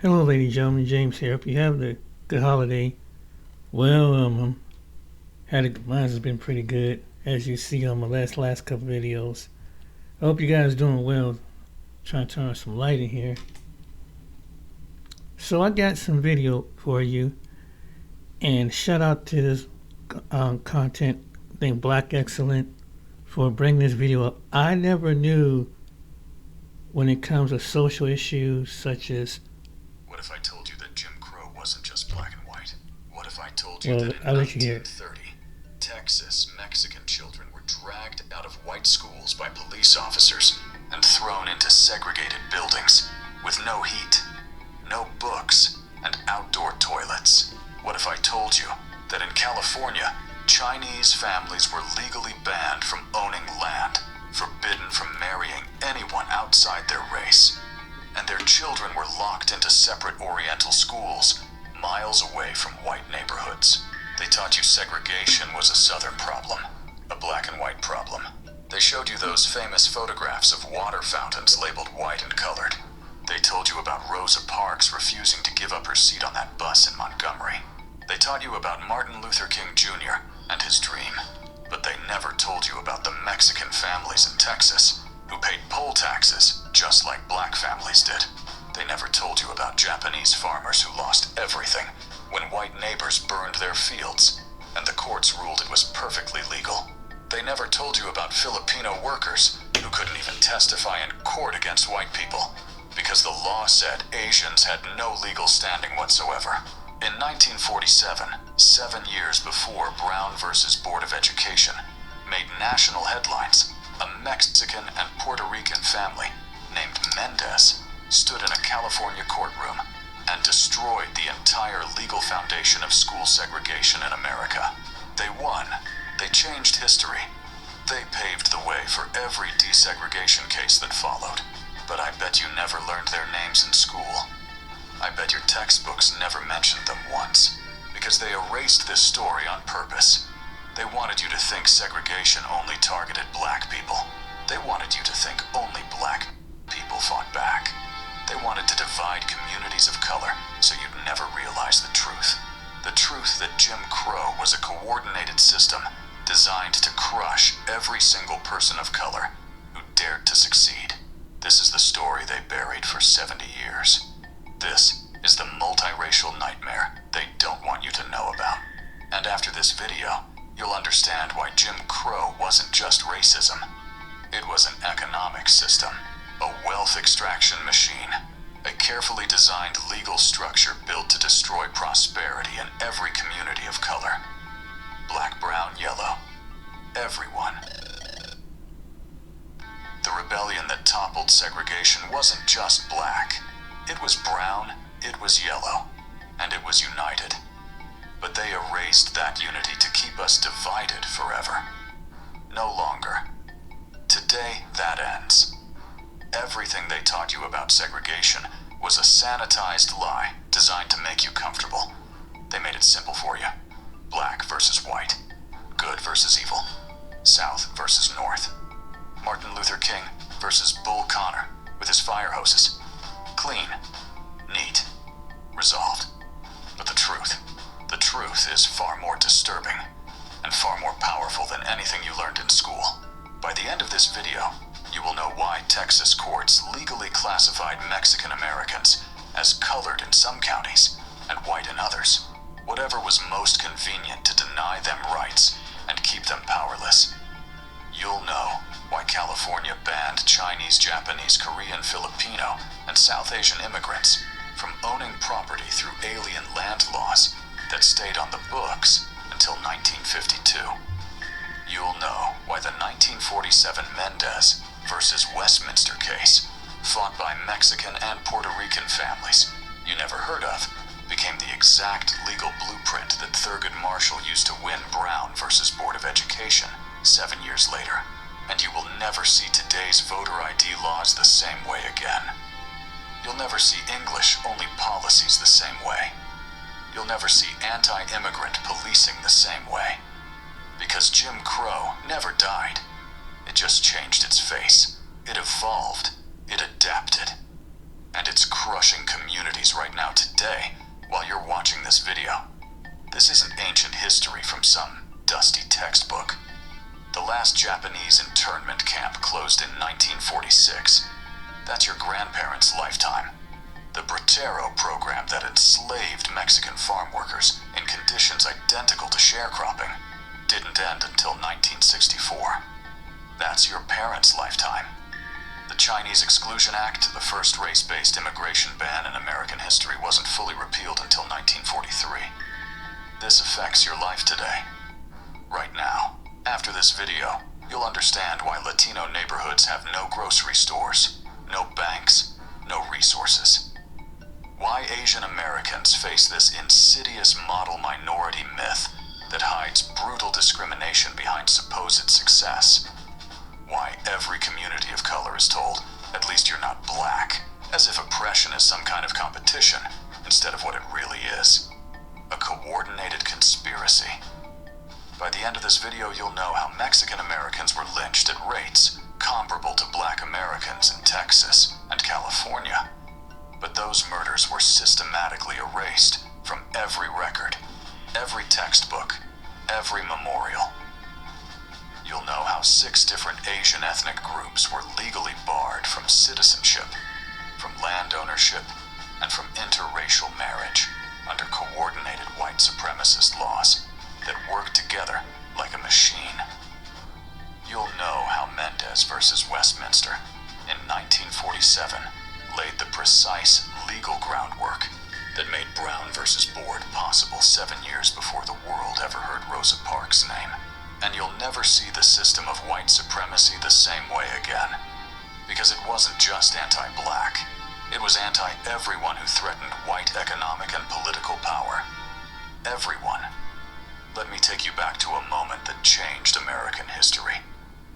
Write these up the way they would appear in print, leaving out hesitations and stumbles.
Hello, ladies and gentlemen. James here. Hope you have a good holiday. Well, mine has been pretty good, as you see on my last couple videos. I hope you guys doing well. Trying to turn on some light in here. So I got some video for you, and shout out to this content thing, Black Excellent, for bringing this video up. I never knew when it comes to social issues such as. What if I told you that Jim Crow wasn't just black and white? What if I told you Well, that in I'll let you hear it. 1930, Texas Mexican children were dragged out of white schools by police officers and thrown into segregated buildings with no heat, no books, and outdoor toilets? What if I told you that in California, Chinese families were legally banned from owning land, forbidden from marrying anyone outside their race, and their children were locked into separate Oriental schools, miles away from white neighborhoods? They taught you segregation was a Southern problem, a black and white problem. They showed you those famous photographs of water fountains labeled white and colored. They told you about Rosa Parks refusing to give up her seat on that bus in Montgomery. They taught you about Martin Luther King Jr. and his dream. But they never told you about the Mexican families in Texas who paid poll taxes just like black families did. They never told you about Japanese farmers who lost everything when white neighbors burned their fields and the courts ruled it was perfectly legal. They never told you about Filipino workers who couldn't even testify in court against white people because the law said Asians had no legal standing whatsoever. In 1947, 7 years before Brown versus Board of Education made national headlines, a Mexican and Puerto Rican family named Mendez stood in a California courtroom and destroyed the entire legal foundation of school segregation in America. They won. They changed history. They paved the way for every desegregation case that followed. But I bet you never learned their names in school. I bet your textbooks never mentioned them once, because they erased this story on purpose. They wanted you to think segregation only targeted black people. They wanted you to think only black people fought back. They wanted to divide communities of color so you'd never realize the truth. The truth that Jim Crow was a coordinated system designed to crush every single person of color who dared to succeed. This is the story they buried for 70 years. This is the multiracial nightmare they don't want you to know about. And after this video, you'll understand why Jim Crow wasn't just racism. It was an economic system, a wealth extraction machine, a carefully designed legal structure built to destroy prosperity in every community of color. Black, brown, yellow, everyone. The rebellion that toppled segregation wasn't just black. It was brown, it was yellow, and it was united. But they erased that unity to keep us divided forever. No longer. Today, that ends. Everything they taught you about segregation was a sanitized lie designed to make you comfortable. They made it simple for you. Black versus white. Good versus evil. South versus North. Martin Luther King versus Bull Connor with his fire hoses. Clean. Neat. Resolved. But the truth is far more disturbing and far more powerful than anything you learned in school. By the end of this video, you will know why Texas courts legally classified Mexican Americans as colored in some counties and white in others. Whatever was most convenient to deny them rights and keep them powerless. You'll know why California banned Chinese, Japanese, Korean, Filipino, and South Asian immigrants from owning property through alien land laws that stayed on the books until 1952. You'll know why the 1947 Mendez versus Westminster case, fought by Mexican and Puerto Rican families you never heard of, became the exact legal blueprint that Thurgood Marshall used to win Brown versus Board of Education 7 years later. And you will never see today's voter ID laws the same way again. You'll never see English-only policies the same way. You'll never see anti-immigrant policing the same way. Because Jim Crow never died. It just changed its face. It evolved. It adapted. And it's crushing communities Japanese right now today while you're watching this video. This isn't ancient history from some dusty textbook. The last Japanese internment camp closed in 1946. That's your grandparents' lifetime. The Brotero program that enslaved Mexican farm workers in conditions identical to sharecropping didn't end until 1964. That's your parents' lifetime. The Chinese Exclusion Act, the first race-based immigration ban in American history, wasn't fully repealed until 1943. This affects your life today. Right now. After this video, you'll understand why Latino neighborhoods have no grocery stores, no banks, no resources. Why Asian Americans face this insidious model minority myth that hides brutal discrimination behind supposed success. Why every community of color is told, at least you're not black, as if oppression is some kind of competition, instead of what it really is. A coordinated conspiracy. By the end of this video, you'll know how Mexican Americans were lynched at rates comparable to black Americans in Texas and California. But those murders were systematically erased from every record, every textbook, every memorial. You'll know how 6 different Asian ethnic groups were legally barred from citizenship, from land ownership, and from interracial marriage under coordinated white supremacist laws that work together like a machine. You'll know how Mendez versus Westminster in 1947 laid the precise legal groundwork that made Brown versus Board possible 7 years before the world ever heard Rosa Parks' name. And you'll never see the system of white supremacy the same way again. Because it wasn't just anti-black. It was anti-everyone who threatened white economic and political power. Everyone. Let me take you back to a moment that changed American history.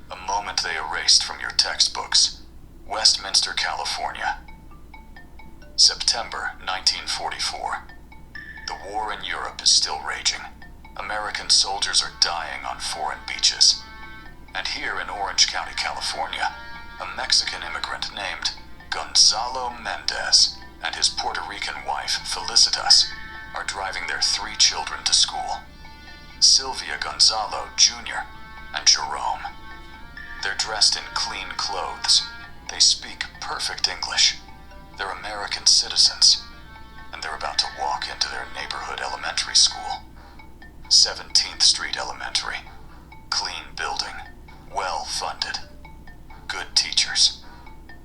A moment they erased from your textbooks. Westminster, California. September 1944. The war in Europe is still raging. American soldiers are dying on foreign beaches. And here in Orange County, California, a Mexican immigrant named Gonzalo Mendez and his Puerto Rican wife, Felicitas, are driving their 3 children to school. Sylvia Gonzalo Jr. and Jerome. They're dressed in clean clothes. They speak perfect English. They're American citizens. And they're about to walk into their neighborhood elementary school. 17th Street Elementary. Clean building. Well funded. Good teachers.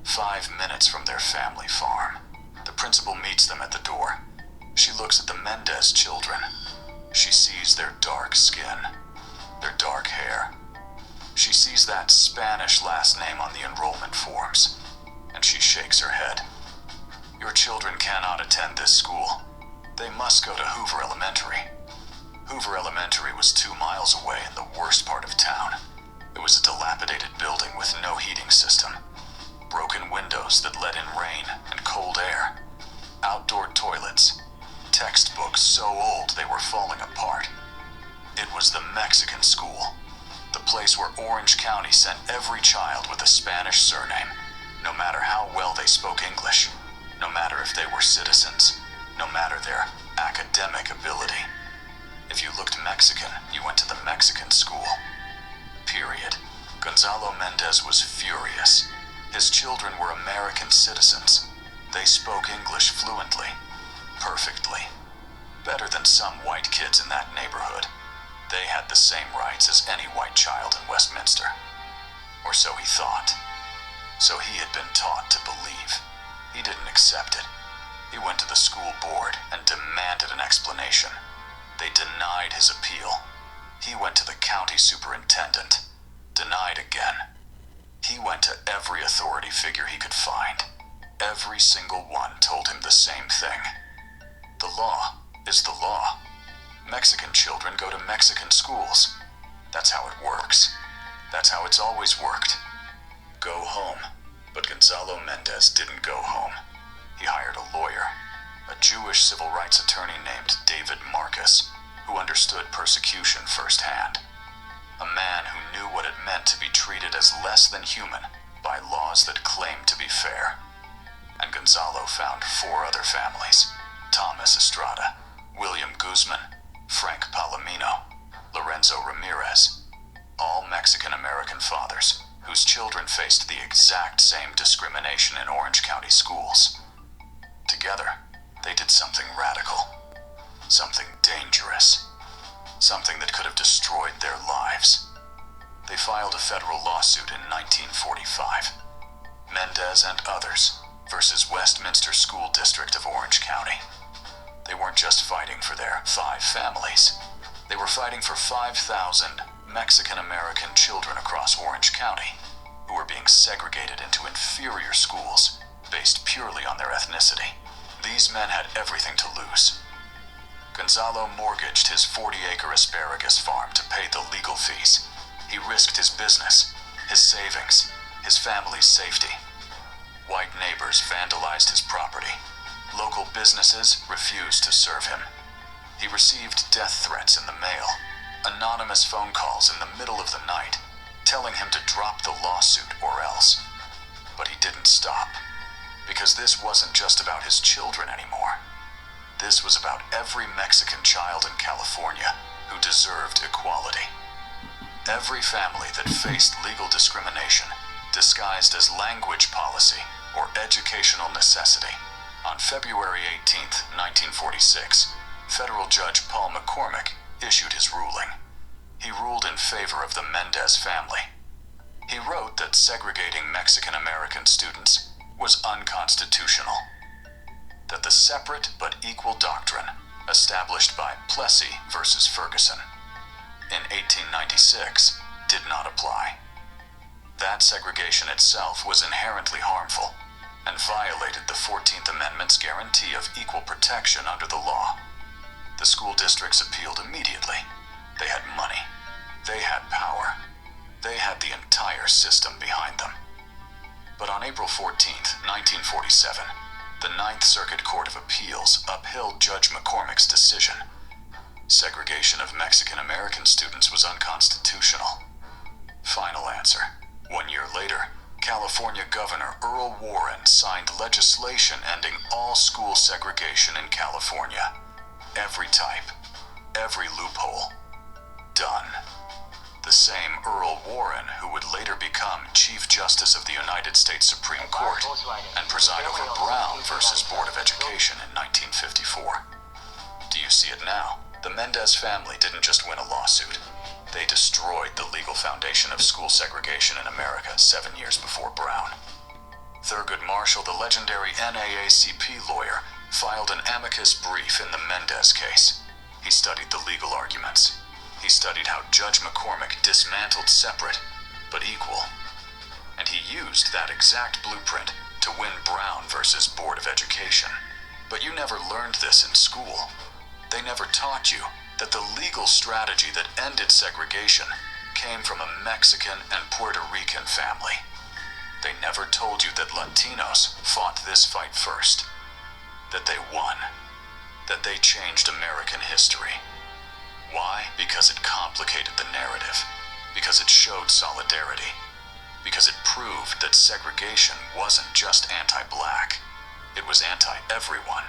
5 minutes from their family farm. The principal meets them at the door. She looks at the Mendez children. She sees their dark skin, their dark hair. She sees that Spanish last name on the enrollment forms, and she shakes her head. Your children cannot attend this school. They must go to Hoover Elementary. Hoover Elementary was 2 miles away in the worst part of town. It was a dilapidated building with no heating system. Broken windows that let in rain and cold air. Outdoor toilets. Textbooks so old they were falling apart. It was the Mexican school. The place where Orange County sent every child with a Spanish surname, no matter how well they spoke English, no matter if they were citizens, no matter their academic ability. If you looked Mexican, you went to the Mexican school. Period. Gonzalo Mendez was furious. His children were American citizens. They spoke English fluently. Perfectly. Better than some white kids in that neighborhood. They had the same rights as any white child in Westminster. Or so he thought. So he had been taught to believe. He didn't accept it. He went to the school board and demanded an explanation. They denied his appeal. He went to the county superintendent. Denied again. He went to every authority figure he could find. Every single one told him the same thing. The law is the law. Mexican children go to Mexican schools. That's how it works. That's how it's always worked. Go home. But Gonzalo Mendez didn't go home. He hired a lawyer, a Jewish civil rights attorney named David Marcus, who understood persecution firsthand. A man who knew what it meant to be treated as less than human by laws that claimed to be fair. and Gonzalo found 4 other families: Thomas Estrada, William Guzman, Frank Palomino, Lorenzo Ramirez, all Mexican-American fathers whose children faced the exact same discrimination in Orange County schools. Together, they did something radical, something dangerous, something that could have destroyed their lives. They filed a federal lawsuit in 1945, Mendez and others versus Westminster School District of Orange County. They weren't just fighting for their 5 families. They were fighting for 5,000 Mexican-American children across Orange County who were being segregated into inferior schools based purely on their ethnicity. These men had everything to lose. Gonzalo mortgaged his 40-acre asparagus farm to pay the legal fees. He risked his business, his savings, his family's safety. White neighbors vandalized his property. Local businesses refused to serve him. He received death threats in the mail, anonymous phone calls in the middle of the night, telling him to drop the lawsuit or else. But he didn't stop, because this wasn't just about his children anymore. This was about every Mexican child in California who deserved equality. Every family that faced legal discrimination disguised as language policy or educational necessity. On February 18, 1946, Federal Judge Paul McCormick issued his ruling. He ruled in favor of the Mendez family. He wrote that segregating Mexican-American students was unconstitutional, that the separate but equal doctrine established by Plessy versus Ferguson in 1896 did not apply. That segregation itself was inherently harmful and violated the 14th Amendment's guarantee of equal protection under the law. The school districts appealed immediately. They had money. They had power. They had the entire system behind them. But on April 14, 1947, the Ninth Circuit Court of Appeals upheld Judge McCormick's decision. Segregation of Mexican-American students was unconstitutional. Final answer. 1 year later, California Governor Earl Warren signed legislation ending all school segregation in California. Every type, every loophole. Done. The same Earl Warren who would later become Chief Justice of the United States Supreme Court and preside over Brown versus Board of Education in 1954. Do you see it now? The Mendez family didn't just win a lawsuit. They destroyed the legal foundation of school segregation in America 7 years before Brown. Thurgood Marshall, the legendary NAACP lawyer, filed an amicus brief in the Mendez case. He studied the legal arguments. He studied how Judge McCormick dismantled separate but equal. And he used that exact blueprint to win Brown versus Board of Education. But you never learned this in school. They never taught you that the legal strategy that ended segregation came from a Mexican and Puerto Rican family. They never told you that Latinos fought this fight first, that they won, that they changed American history. Why? Because it complicated the narrative, because it showed solidarity, because it proved that segregation wasn't just anti-black, it was anti-everyone.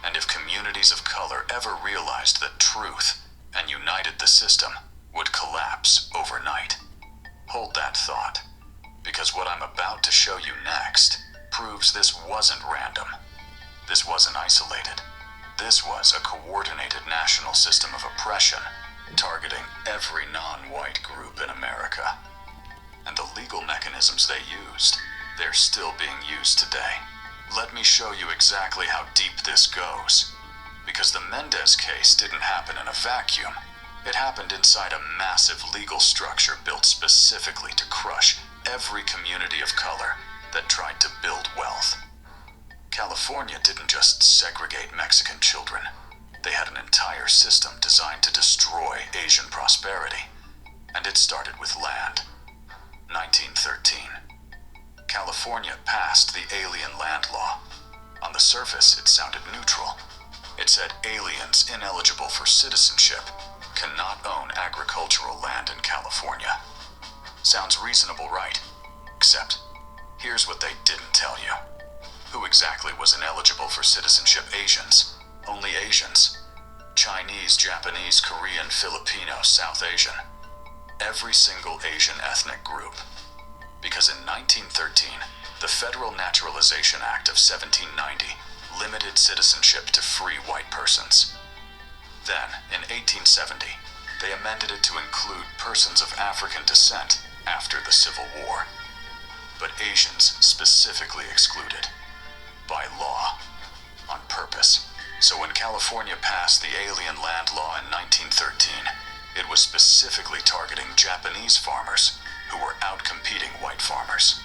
And if communities of color ever realized that truth and united the system would collapse overnight. Hold that thought, because what I'm about to show you next proves this wasn't random. This wasn't isolated. This was a coordinated national system of oppression targeting every non-white group in America. And the legal mechanisms they used, they're still being used today. Let me show you exactly how deep this goes. Because the Mendez case didn't happen in a vacuum. It happened inside a massive legal structure built specifically to crush every community of color that tried to build wealth. California didn't just segregate Mexican children. They had an entire system designed to destroy Asian prosperity. And it started with land. 1913. California passed the Alien Land Law. On the surface, it sounded neutral. It said aliens ineligible for citizenship cannot own agricultural land in California. Sounds reasonable, right? Except, here's what they didn't tell you. Who exactly was ineligible for citizenship? Asians. Only Asians. Chinese, Japanese, Korean, Filipino, South Asian. Every single Asian ethnic group. Because in 1913, the Federal Naturalization Act of 1790 limited citizenship to free white persons. Then, in 1870, they amended it to include persons of African descent after the Civil War. But Asians specifically excluded. By law. On purpose. So when California passed the Alien Land Law in 1913, it was specifically targeting Japanese farmers who were out-competing white farmers.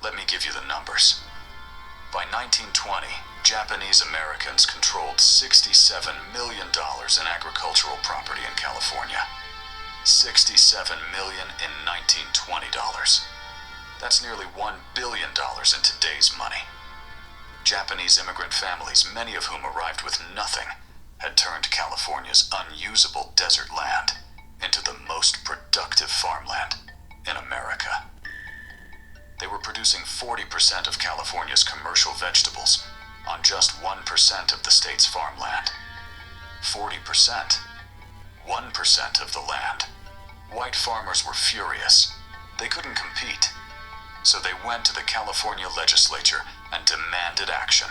Let me give you the numbers. By 1920, Japanese Americans controlled $67 million in agricultural property in California. $67 million in 1920 dollars. That's nearly $1 billion in today's money. Japanese immigrant families, many of whom arrived with nothing, had turned California's unusable desert land into the most productive farmland in America. They were producing 40% of California's commercial vegetables on just 1% of the state's farmland. 40%. 1% of the land. White farmers were furious. They couldn't compete. So they went to the California legislature and demanded action.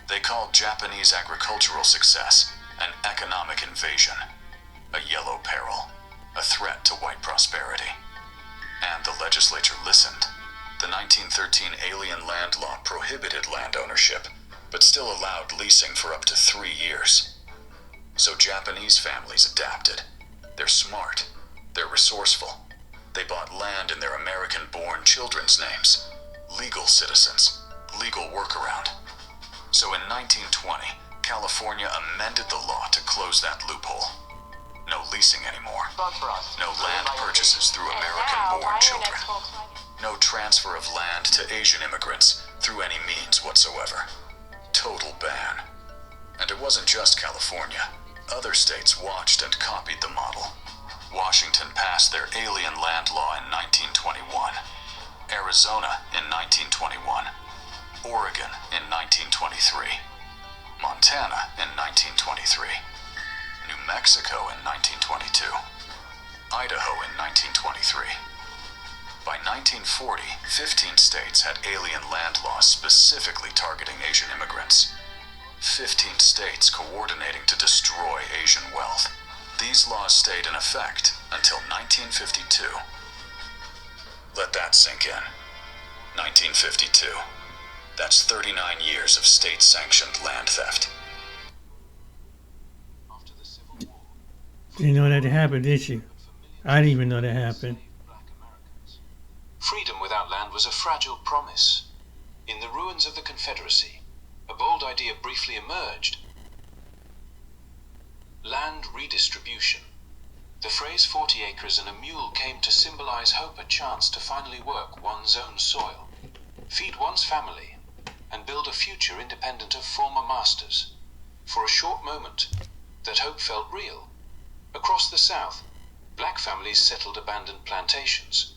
They called Japanese agricultural success an economic invasion, a yellow peril, a threat to white prosperity. And the legislature listened. The 1913 Alien Land Law prohibited land ownership, but still allowed leasing for up to 3 years. So Japanese families adapted. They're smart. They're resourceful. They bought land in their American-born children's names. Legal citizens. Legal workaround. So in 1920, California amended the law to close that loophole. No leasing anymore. No land purchases through American-born children. No transfer of land to Asian immigrants through any means whatsoever. Total ban. And it wasn't just California. Other states watched and copied the model. Washington passed their Alien Land Law in 1921. Arizona in 1921. Oregon in 1923. Montana in 1923. New Mexico in 1922. Idaho in 1923. By 1940, 15 states had alien land laws specifically targeting Asian immigrants. 15 states coordinating to destroy Asian wealth. These laws stayed in effect until 1952. Let that sink in. 1952. That's 39 years of state-sanctioned land theft. You know that happened, did you? I didn't even know that happened. Freedom without land was a fragile promise. In the ruins of the Confederacy, a bold idea briefly emerged. Land redistribution. The phrase 40 acres and a mule came to symbolize hope, a chance to finally work one's own soil, feed one's family, and build a future independent of former masters. For a short moment, that hope felt real. Across the South, black families settled abandoned plantations,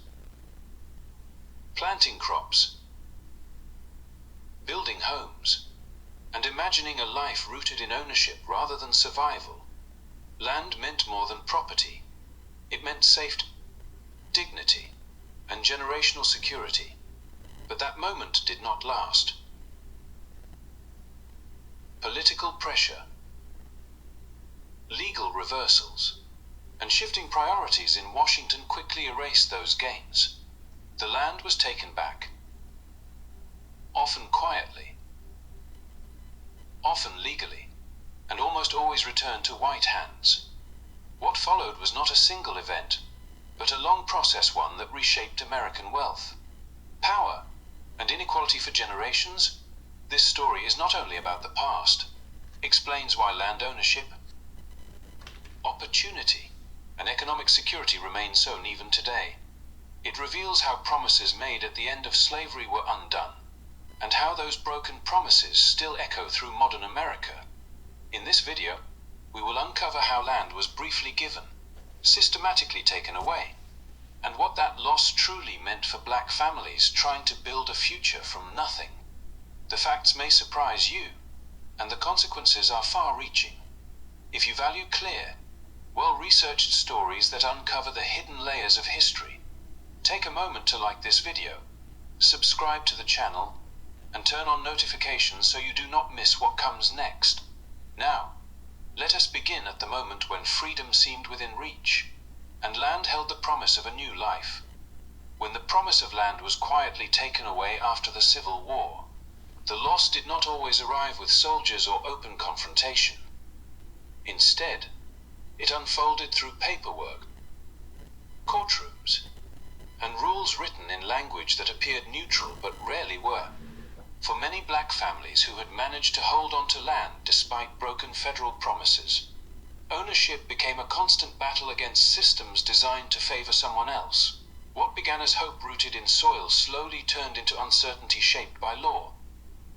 planting crops, building homes, and imagining a life rooted in ownership rather than survival. Land meant more than property. It meant safety, dignity, and generational security. But that moment did not last. Political pressure, legal reversals, and shifting priorities in Washington quickly erased those gains. The land was taken back, often quietly, often legally, and almost always returned to white hands. What followed was not a single event, but a long process, one that reshaped American wealth, power, and inequality for generations. This story is not only about the past, explains why land ownership, opportunity, and economic security remain so even today. It reveals how promises made at the end of slavery were undone, and how those broken promises still echo through modern America. In this video, we will uncover how land was briefly given, systematically taken away, and what that loss truly meant for black families trying to build a future from nothing. The facts may surprise you, and the consequences are far-reaching. If you value clear, well-researched stories that uncover the hidden layers of history, take a moment to like this video, subscribe to the channel, and turn on notifications so you do not miss what comes next. Now, let us begin at the moment when freedom seemed within reach, and land held the promise of a new life. When the promise of land was quietly taken away after the Civil War, the loss did not always arrive with soldiers or open confrontation. Instead, it unfolded through paperwork, courtrooms, and rules written in language that appeared neutral but rarely were. For many black families who had managed to hold on to land despite broken federal promises, ownership became a constant battle against systems designed to favor someone else. What began as hope rooted in soil slowly turned into uncertainty shaped by law.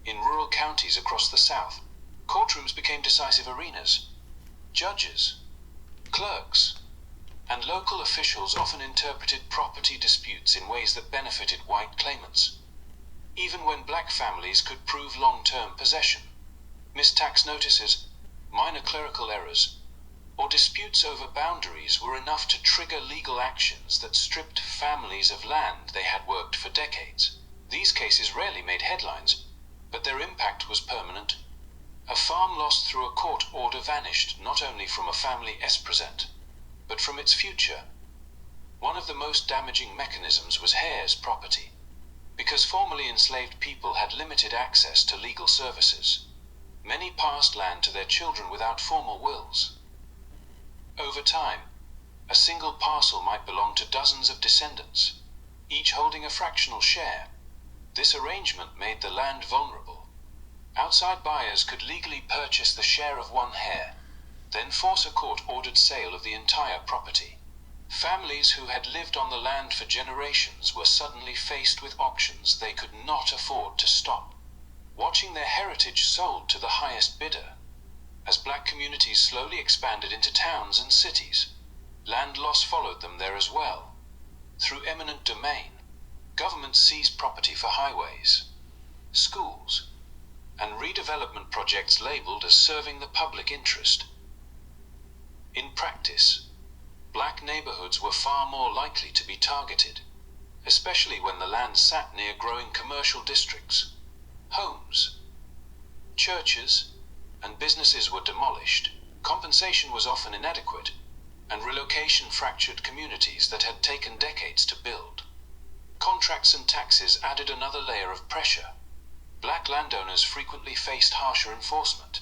In rural counties across the South, courtrooms became decisive arenas. Judges, clerks, and local officials often interpreted property disputes in ways that benefited white claimants, even when black families could prove long-term possession. Missed tax notices, minor clerical errors, or disputes over boundaries were enough to trigger legal actions that stripped families of land they had worked for decades. These cases rarely made headlines, but their impact was permanent. A farm lost through a court order vanished not only from a family present, but from its future. One of the most damaging mechanisms was heirs' property. Because formerly enslaved people had limited access to legal services, many passed land to their children without formal wills. Over time, a single parcel might belong to dozens of descendants, each holding a fractional share. This arrangement made the land vulnerable. Outside buyers could legally purchase the share of one heir, then force a court-ordered sale of the entire property. Families who had lived on the land for generations were suddenly faced with auctions they could not afford to stop, watching their heritage sold to the highest bidder. As black communities slowly expanded into towns and cities, land loss followed them there as well. Through eminent domain, governments seized property for highways, schools, and redevelopment projects labeled as serving the public interest. In practice, black neighborhoods were far more likely to be targeted, especially when the land sat near growing commercial districts. Homes, churches, and businesses were demolished. Compensation was often inadequate, and relocation fractured communities that had taken decades to build. Contracts and taxes added another layer of pressure. Black landowners frequently faced harsher enforcement.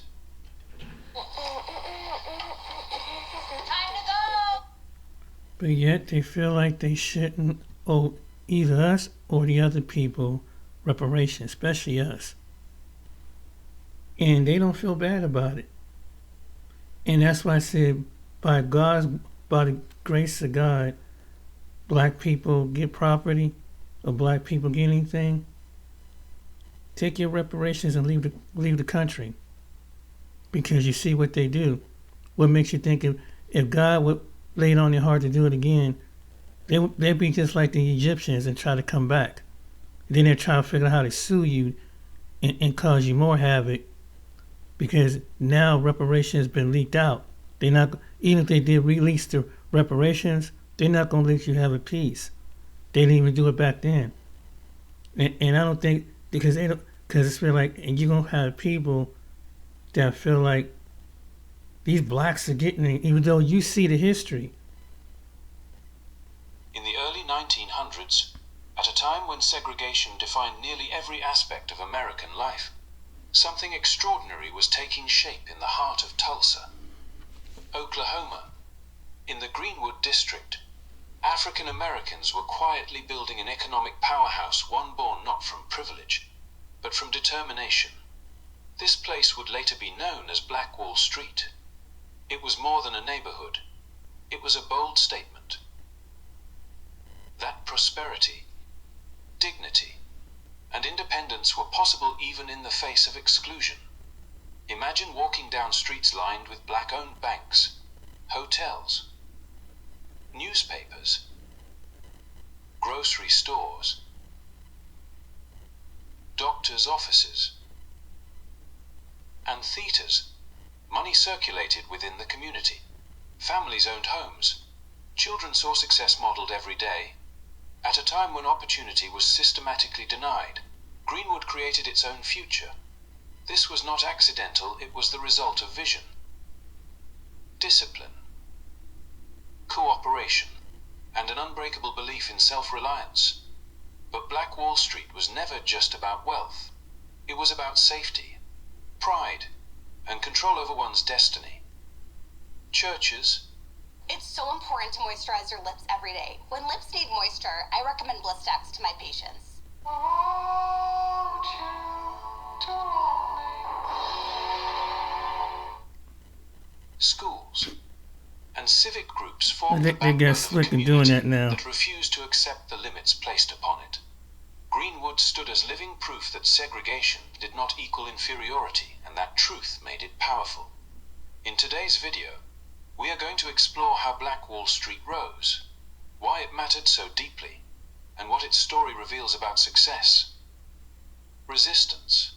But yet they feel like they shouldn't owe either us or the other people reparations, especially us. And they don't feel bad about it. And that's why I said, by the grace of God, black people get property or black people get anything, take your reparations and leave the country. Because you see what they do. What makes you think if God would lay it on their heart to do it again, they'd be just like the Egyptians and try to come back. Then they're trying to figure out how to sue you and cause you more havoc, because now reparations has been leaked out. They're not, even if they did release the reparations, they're not going to let you have a peace. They didn't even do it back then. And I don't think, because it's feel like, and you're going to have people that feel like these blacks are getting it, even though you see the history. In the early 1900s, at a time when segregation defined nearly every aspect of American life, something extraordinary was taking shape in the heart of Tulsa, Oklahoma. In the Greenwood district, African Americans were quietly building an economic powerhouse, one born not from privilege, but from determination. This place would later be known as Black Wall Street. It was more than a neighborhood. It was a bold statement that prosperity, dignity, and independence were possible even in the face of exclusion. Imagine walking down streets lined with black-owned banks, hotels, newspapers, grocery stores, doctors' offices, and theaters. Money circulated within the community. Families owned homes. Children saw success modeled every day. At a time when opportunity was systematically denied, Greenwood created its own future. This was not accidental, it was the result of vision. Discipline, cooperation, and an unbreakable belief in self-reliance. But Black Wall Street was never just about wealth. It was about safety, pride, and control over one's destiny. Churches. It's so important to moisturize your lips every day. When lips need moisture, I recommend Blistex to my patients. Schools and civic groups formed They the backbone get of a slick in doing community that now. that refused to accept the limits placed upon it. Greenwood stood as living proof that segregation did not equal inferiority, and that truth made it powerful. In today's video, we are going to explore how Black Wall Street rose, why it mattered so deeply, and what its story reveals about success, resistance,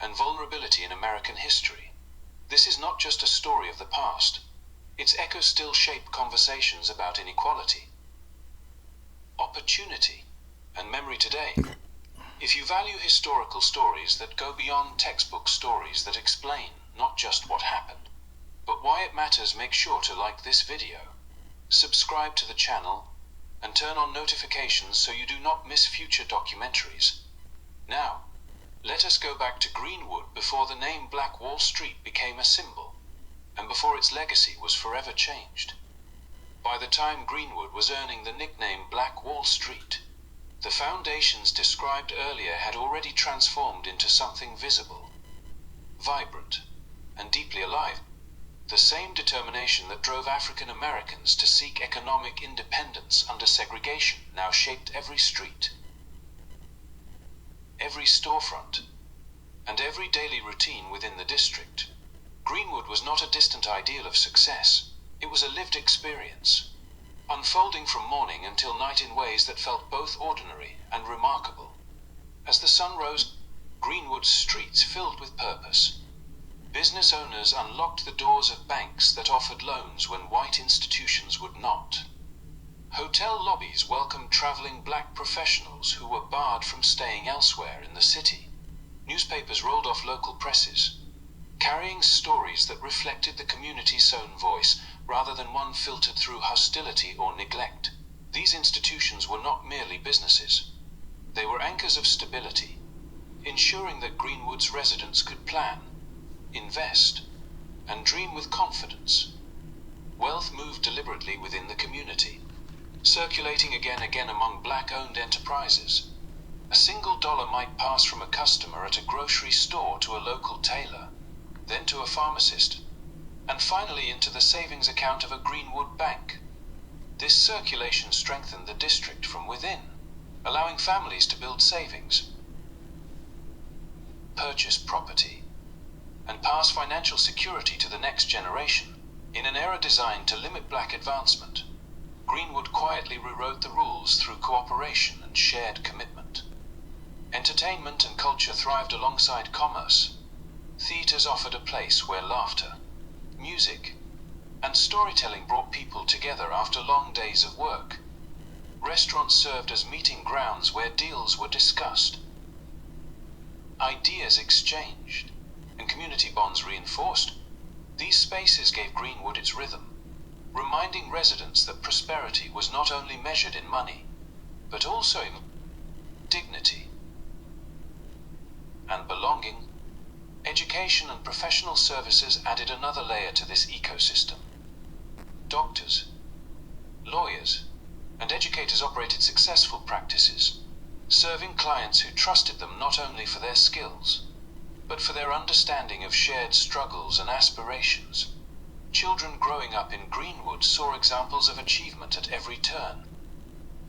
and vulnerability in American history. This is not just a story of the past. Its echoes still shape conversations about inequality, opportunity, and memory today. If you value historical stories that go beyond textbook stories that explain not just what happened, but why it matters, make sure to like this video, subscribe to the channel, and turn on notifications so you do not miss future documentaries. Now, let us go back to Greenwood before the name Black Wall Street became a symbol, and before its legacy was forever changed. By the time Greenwood was earning the nickname Black Wall Street, the foundations described earlier had already transformed into something visible, vibrant, and deeply alive. The same determination that drove African Americans to seek economic independence under segregation now shaped every street, every storefront, and every daily routine within the district. Greenwood was not a distant ideal of success. It was a lived experience, unfolding from morning until night in ways that felt both ordinary and remarkable. As the sun rose, Greenwood's streets filled with purpose. Business owners unlocked the doors of banks that offered loans when white institutions would not. Hotel lobbies welcomed traveling black professionals who were barred from staying elsewhere in the city. Newspapers rolled off local presses, carrying stories that reflected the community's own voice rather than one filtered through hostility or neglect. These institutions were not merely businesses. They were anchors of stability, ensuring that Greenwood's residents could plan, invest, and dream with confidence. Wealth moved deliberately within the community, circulating again among black-owned enterprises. A single dollar might pass from a customer at a grocery store to a local tailor, then to a pharmacist, and finally into the savings account of a Greenwood bank. This circulation strengthened the district from within, allowing families to build savings, purchase property, and pass financial security to the next generation. In an era designed to limit black advancement, Greenwood quietly rewrote the rules through cooperation and shared commitment. Entertainment and culture thrived alongside commerce. Theaters offered a place where laughter, music, and storytelling brought people together after long days of work. Restaurants served as meeting grounds where deals were discussed, ideas exchanged, and community bonds reinforced. These spaces gave Greenwood its rhythm, reminding residents that prosperity was not only measured in money, but also in dignity and belonging. Education and professional services added another layer to this ecosystem. Doctors, lawyers, and educators operated successful practices, serving clients who trusted them not only for their skills, but for their understanding of shared struggles and aspirations. Children growing up in Greenwood saw examples of achievement at every turn,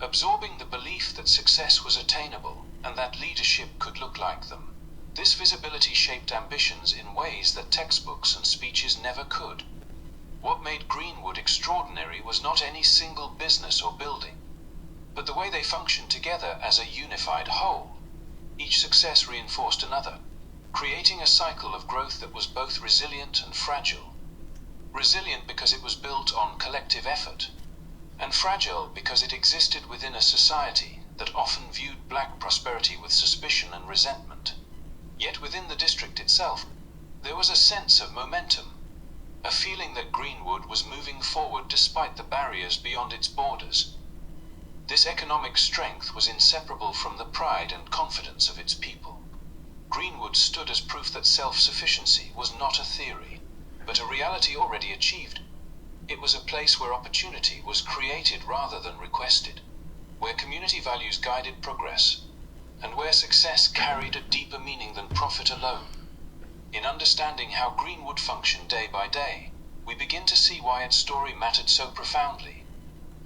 absorbing the belief that success was attainable and that leadership could look like them. This visibility shaped ambitions in ways that textbooks and speeches never could. What made Greenwood extraordinary was not any single business or building, but the way they functioned together as a unified whole. Each success reinforced another, creating a cycle of growth that was both resilient and fragile. Resilient because it was built on collective effort, and fragile because it existed within a society that often viewed black prosperity with suspicion and resentment. Yet within the district itself, there was a sense of momentum, a feeling that Greenwood was moving forward despite the barriers beyond its borders. This economic strength was inseparable from the pride and confidence of its people. Greenwood stood as proof that self-sufficiency was not a theory, but a reality already achieved. It was a place where opportunity was created rather than requested, where community values guided progress, and where success carried a deeper meaning than profit alone. In understanding how Greenwood functioned day by day, we begin to see why its story mattered so profoundly,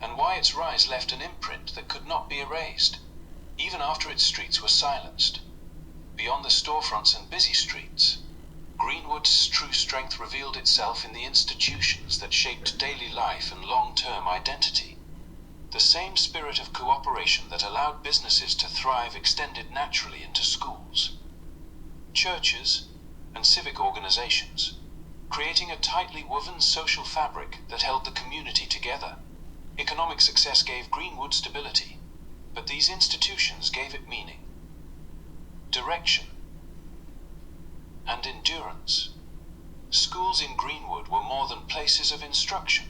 and why its rise left an imprint that could not be erased, even after its streets were silenced. Beyond the storefronts and busy streets, Greenwood's true strength revealed itself in the institutions that shaped daily life and long-term identity. The same spirit of cooperation that allowed businesses to thrive extended naturally into schools, churches, and civic organizations, creating a tightly woven social fabric that held the community together. Economic success gave Greenwood stability, but these institutions gave it meaning, direction, and endurance. Schools in Greenwood were more than places of instruction.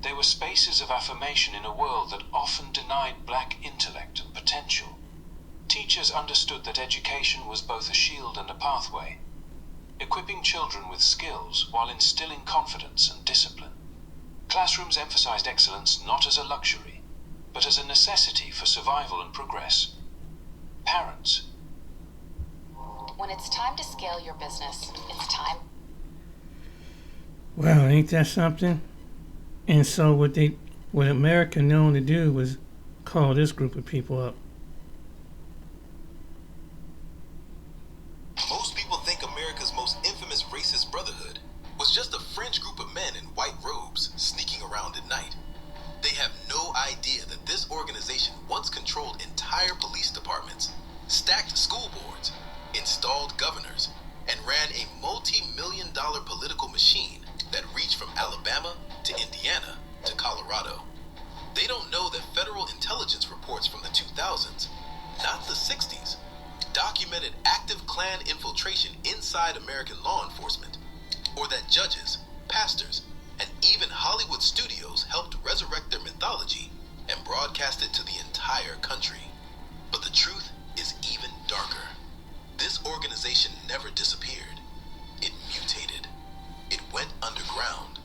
They were spaces of affirmation in a world that often denied black intellect and potential. Teachers understood that education was both a shield and a pathway, equipping children with skills while instilling confidence and discipline. Classrooms emphasized excellence not as a luxury, but as a necessity for survival and progress. Parents. When it's time to scale your business, it's time. Well, ain't that something? And so what America known to do was call this group of people up. Most people think America's most infamous racist brotherhood was just a fringe group of men in white robes sneaking around at night. They have no idea that this organization once controlled entire police departments, stacked school boards, installed governors, and ran a multi-million-dollar political machine that reached from Alabama to Indiana to Colorado. They don't know that federal intelligence reports from the 2000s, not the 60s, documented active Klan infiltration inside American law enforcement, or that judges, pastors, and even Hollywood studios helped resurrect their mythology and broadcast it to the entire country. But the truth is even darker. This organization never disappeared. It mutated. It went underground.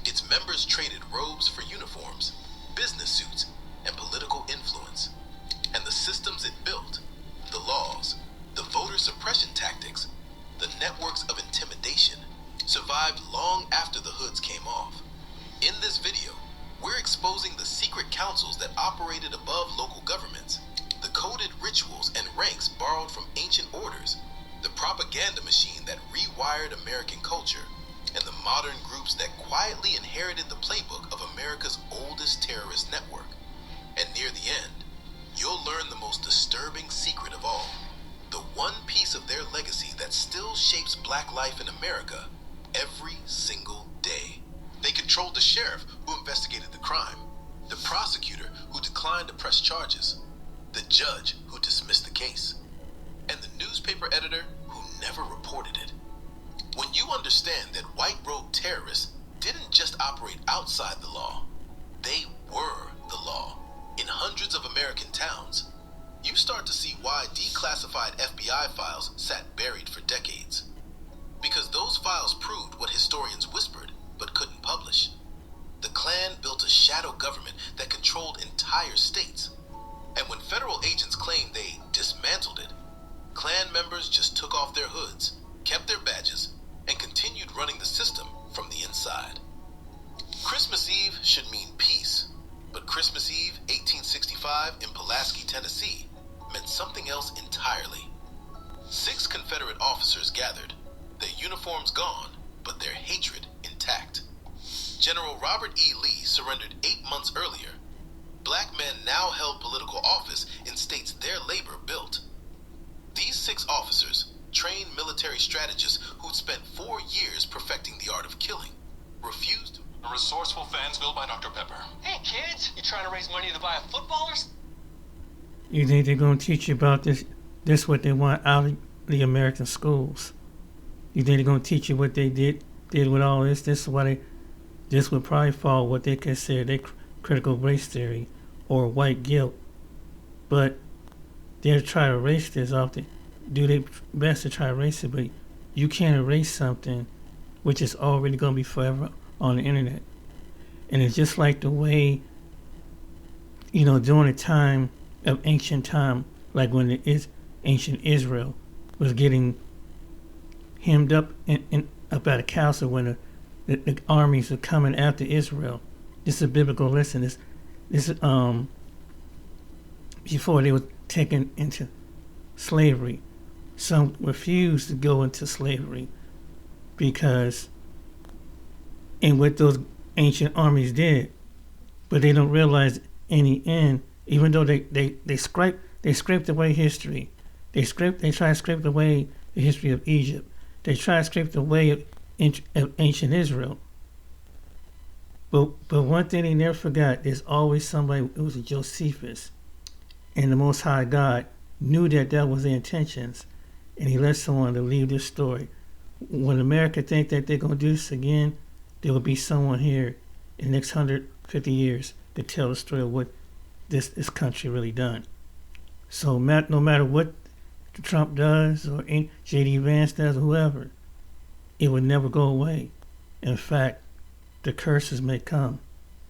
Its members traded robes for uniforms, business suits, and political influence. And the systems it built, the laws, the voter suppression tactics, the networks of intimidation, survived long after the hoods came off. In this video, we're exposing the secret councils that operated above local governments, the coded rituals and ranks borrowed from ancient orders, the propaganda machine that rewired American culture, and the modern groups that quietly inherited the playbook of America's oldest terrorist network. And near the end, you'll learn the most disturbing secret of all, the one piece of their legacy that still shapes black life in America every single day. They controlled the sheriff who investigated the crime, the prosecutor who declined to press charges, the judge who dismissed the case, and the newspaper editor who never reported it. When you understand that white-robed terrorists didn't just operate outside the law, they were the law in hundreds of American towns, you start to see why declassified FBI files sat buried for decades. Because those files proved what historians whispered but couldn't publish. The Klan built a shadow government that controlled entire states. And when federal agents claimed they dismantled it, Klan members just took off their hoods, kept their badges, and continued running the system from the inside. Christmas Eve should mean peace, but Christmas Eve, 1865, in Pulaski, Tennessee, meant something else entirely. 6 Confederate officers gathered, their uniforms gone, but their hatred intact. General Robert E. Lee surrendered 8 months earlier. Black men now held political office in states their labor built. These 6 officers, trained military strategist who'd spent 4 years perfecting the art of killing, refused to... A resourceful Fansville by Dr. Pepper. Hey kids, you trying to raise money to buy a football or You think they're going to teach you about this? This what they want out of the American schools. You think they're going to teach you what they did with all this? This would probably fall what they consider their critical race theory or white guilt. But they'll try to erase this off. Do their best to try to erase it, but you can't erase something which is already going to be forever on the internet. And it's just like the way, during the time of ancient time, like when ancient Israel was getting hemmed up up at a castle when the armies were coming after Israel. This is a biblical lesson. This before they were taken into slavery. Some refused to go into slavery because, and what those ancient armies did, but they don't realize in the end, even though they scraped away history, they try to scrape away the history of Egypt, they try to scrape away of ancient Israel. But one thing they never forgot, there's always somebody who was a Josephus, and the Most High God knew that was their intentions, and he let someone to leave this story. When America think that they're going to do this again, there will be someone here in the next 150 years to tell the story of what this country really done. So no matter what Trump does or J.D. Vance does or whoever, it would never go away. In fact, the curses may come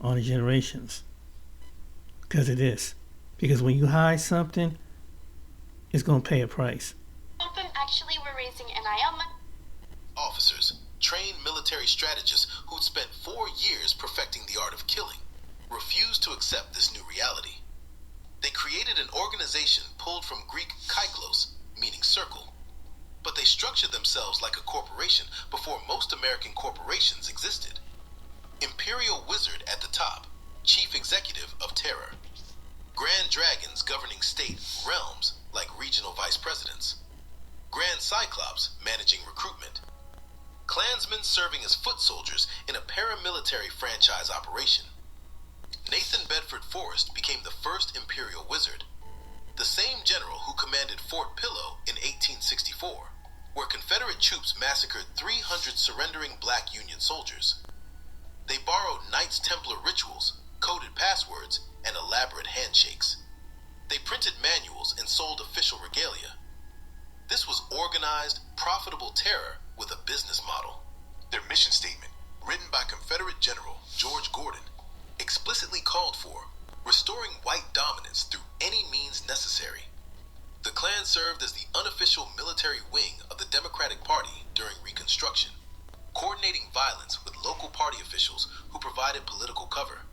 on the generations because of this. Because when you hide something, it's going to pay a price. Actually, we're raising NIL money. Officers, trained military strategists who'd spent 4 years perfecting the art of killing, refused to accept this new reality. They created an organization pulled from Greek kyklos, meaning circle. But they structured themselves like a corporation before most American corporations existed. Imperial Wizard at the top, chief executive of terror. Grand Dragons governing state realms like regional vice presidents. Grand Cyclops managing recruitment. Klansmen serving as foot soldiers in a paramilitary franchise operation. Nathan Bedford Forrest became the first Imperial Wizard, the same general who commanded Fort Pillow in 1864, where Confederate troops massacred 300 surrendering black Union soldiers. They borrowed Knights Templar rituals, coded passwords, and elaborate handshakes. They printed manuals and sold official regalia. This was organized, profitable terror with a business model. Their mission statement, written by Confederate General George Gordon, explicitly called for restoring white dominance through any means necessary. The Klan served as the unofficial military wing of the Democratic Party during Reconstruction, coordinating violence with local party officials who provided political cover.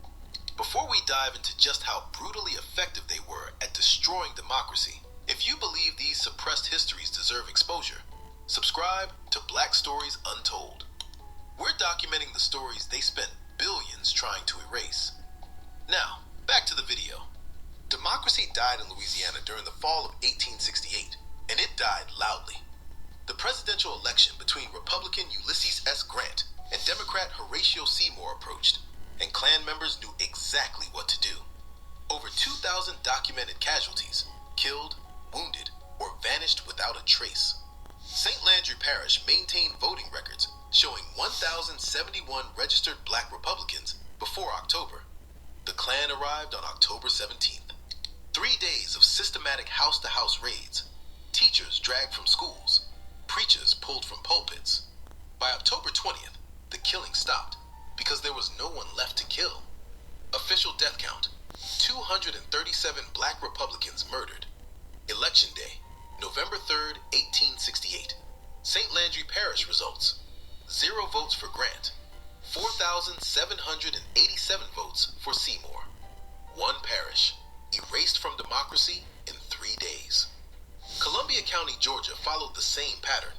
Before we dive into just how brutally effective they were at destroying democracy, if you believe these suppressed histories deserve exposure, subscribe to Black Stories Untold. We're documenting the stories they spent billions trying to erase. Now, back to the video. Democracy died in Louisiana during the fall of 1868, and it died loudly. The presidential election between Republican Ulysses S. Grant and Democrat Horatio Seymour approached, and Klan members knew exactly what to do. Over 2,000 documented casualties, killed, wounded, or vanished without a trace. St. Landry Parish maintained voting records showing 1,071 registered black Republicans before October. The Klan arrived on October 17th. 3 days of systematic house-to-house raids, teachers dragged from schools, preachers pulled from pulpits. By October 20th, the killing stopped because there was no one left to kill. Official death count, 237 black Republicans murdered. Election day, November 3rd, 1868. St. Landry Parish results: 0 votes for Grant, 4,787 votes for Seymour. 1 parish, erased from democracy in 3 days. Columbia County, Georgia followed the same pattern.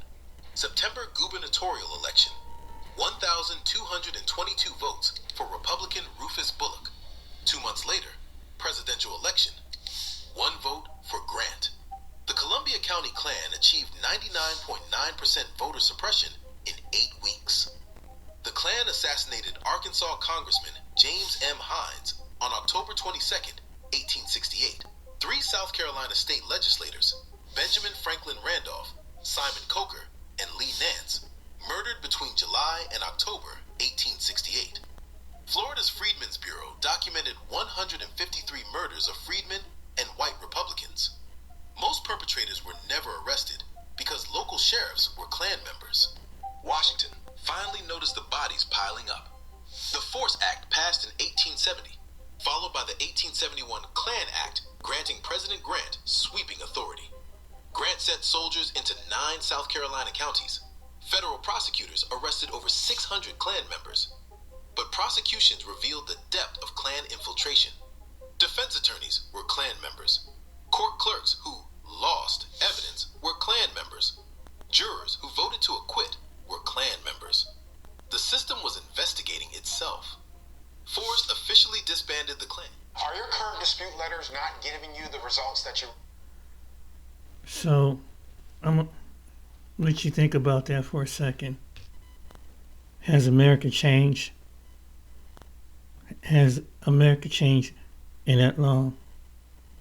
September gubernatorial election, 1,222 votes for Republican Rufus Bullock. 2 months later, presidential election, 1 vote for Grant. The Columbia County Klan achieved 99.9% voter suppression in 8 weeks. The Klan assassinated Arkansas Congressman James M. Hines on October 22, 1868. 3 South Carolina state legislators, Benjamin Franklin Randolph, Simon Coker, and Lee Nance, murdered between July and October 1868. Florida's Freedmen's Bureau documented 153 murders of freedmen and white Republicans. Most perpetrators were never arrested because local sheriffs were Klan members. Washington finally noticed the bodies piling up. The Force Act passed in 1870, followed by the 1871 Klan Act granting President Grant sweeping authority. Grant sent soldiers into 9 South Carolina counties. Federal prosecutors arrested over 600 Klan members. But prosecutions revealed the depth of Klan infiltration. Defense attorneys were Klan members. Court clerks who lost evidence were Klan members. Jurors who voted to acquit were Klan members. The system was investigating itself. Forrest officially disbanded the Klan. Are your current dispute letters not giving you the results that you... So, I'm gonna let you think about that for a second. Has America changed? Has America changed in that long?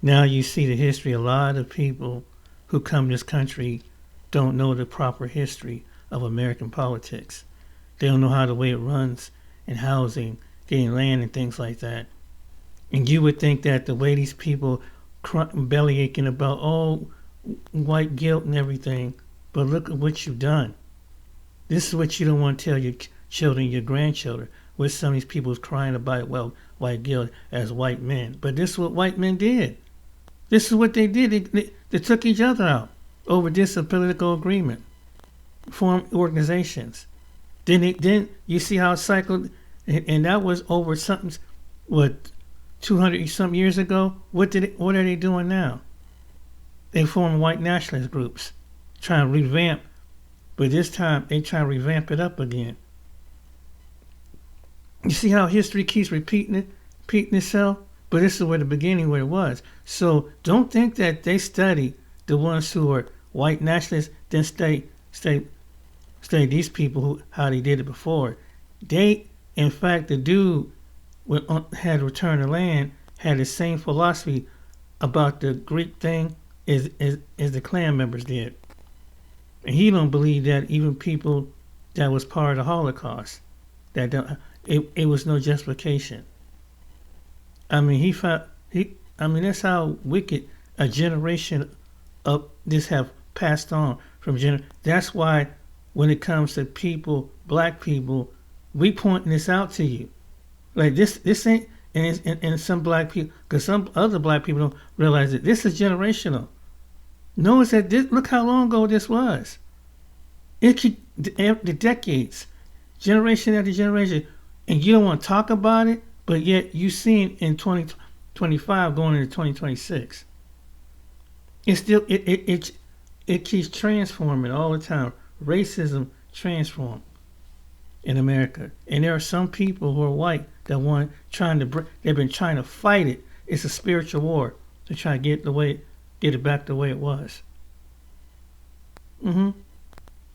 Now you see the history. A lot of people who come to this country don't know the proper history of American politics. They don't know how the way it runs in housing, getting land and things like that. And you would think that the way these people belly aching about, white guilt and everything, but look at what you've done. This is what you don't want to tell your children, your grandchildren, what some of these people is crying about, well, white guilt as white men. But this is what white men did. This is what they did. They took each other out over this political agreement, formed organizations. Then you see how it cycled, and that was over something, 200 some years ago. What are they doing now? They formed white nationalist groups, trying to revamp, but this time they try to revamp it up again. You see how history keeps repeating itself? But this is where the beginning where it was. So don't think that they study the ones who are white nationalists, then study these people how they did it before. They, in fact, the dude had Return to Land had the same philosophy about the Greek thing as the Klan members did. And he don't believe that even people that was part of the Holocaust, it was no justification. I mean, that's how wicked a generation of this have passed on from That's why when it comes to people, black people, we pointing this out to you. Like this ain't, and some black people, because some other black people don't realize that this is generational. Notice that look how long ago this was. The decades, generation after generation, and you don't want to talk about it, but yet you see it in 2025 going into 2026. It's still it keeps transforming all the time. Racism transforms in America, and there are some people who are white that they've been trying to fight it. It's a spiritual war to try to get it back the way it was.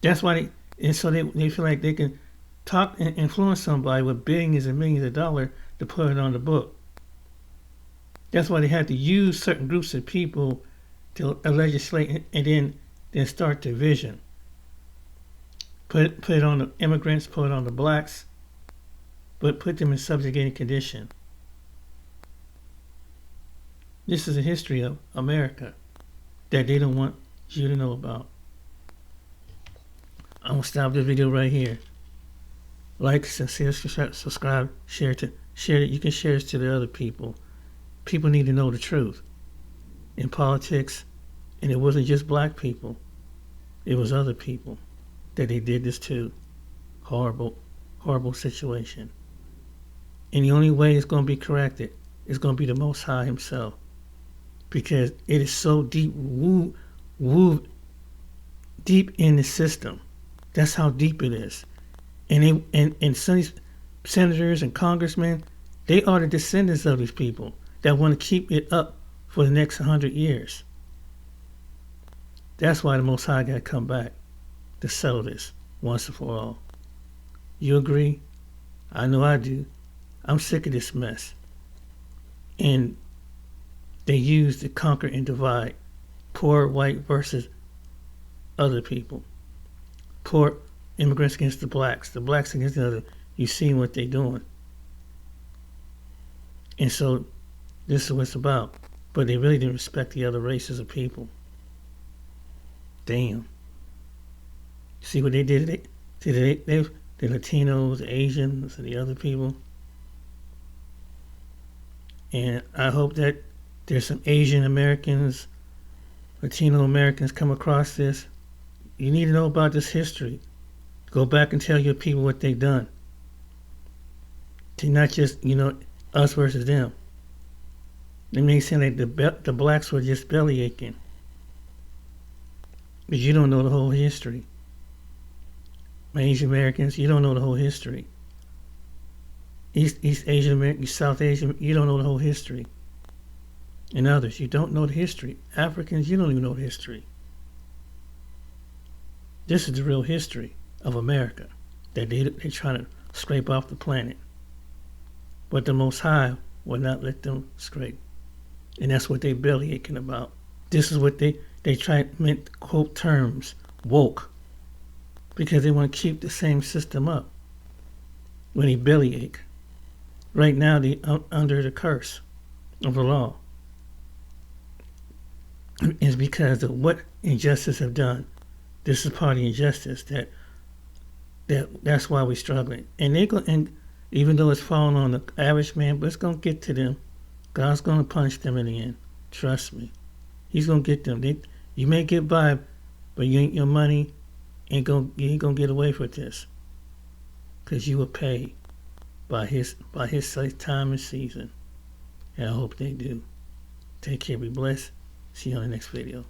That's why they feel like they can talk and influence somebody with billions and millions of dollars to put it on the book. That's why they had to use certain groups of people to legislate and then start division. Put it on the immigrants, put it on the blacks, but put them in subjugating condition. This is a history of America that they don't want you to know about. I'm gonna stop this video right here. Like, subscribe, share it. You can share this to the other people. People need to know the truth in politics, and it wasn't just black people. It was other people that they did this to. Horrible, horrible situation. And the only way it's going to be corrected is going to be the Most High Himself, because it is so deep, deep in the system. That's how deep it is. And some senators and congressmen, they are the descendants of these people that want to keep it up for the next 100 years. That's why the Most High got to come back to settle this once and for all. You agree? I know I do. I'm sick of this mess. And they use to conquer and divide. Poor white versus other people. Poor immigrants against the blacks against the other. You've seen what they're doing. And so this is what it's about. But they really didn't respect the other races of people. Damn. See what they did? The Latinos, the Asians, and the other people. And I hope that there's some Asian Americans, Latino Americans come across this. You need to know about this history. Go back and tell your people what they've done. To not just, us versus them. They may seem like the blacks were just belly aching. But you don't know the whole history. Asian Americans, you don't know the whole history. East Asian Americans, South Asian, you don't know the whole history. And others, you don't know the history. Africans, you don't even know the history. This is the real history of America that they're trying to scrape off the planet. But the Most High will not let them scrape. And that's what they belly aching about. This is what they meant to quote terms, woke. Because they want to keep the same system up. When they belly ache. Right now they under the curse of the law. It's because of what injustice have done. This is part of injustice that's why we're struggling. And even though it's falling on the average man, but it's gonna get to them. God's gonna punish them in the end. Trust me. He's gonna get them. You may get by, but your money you ain't gonna get away with this. Cause you will pay by his time and season. And I hope they do. Take care, be blessed. See you on the next video.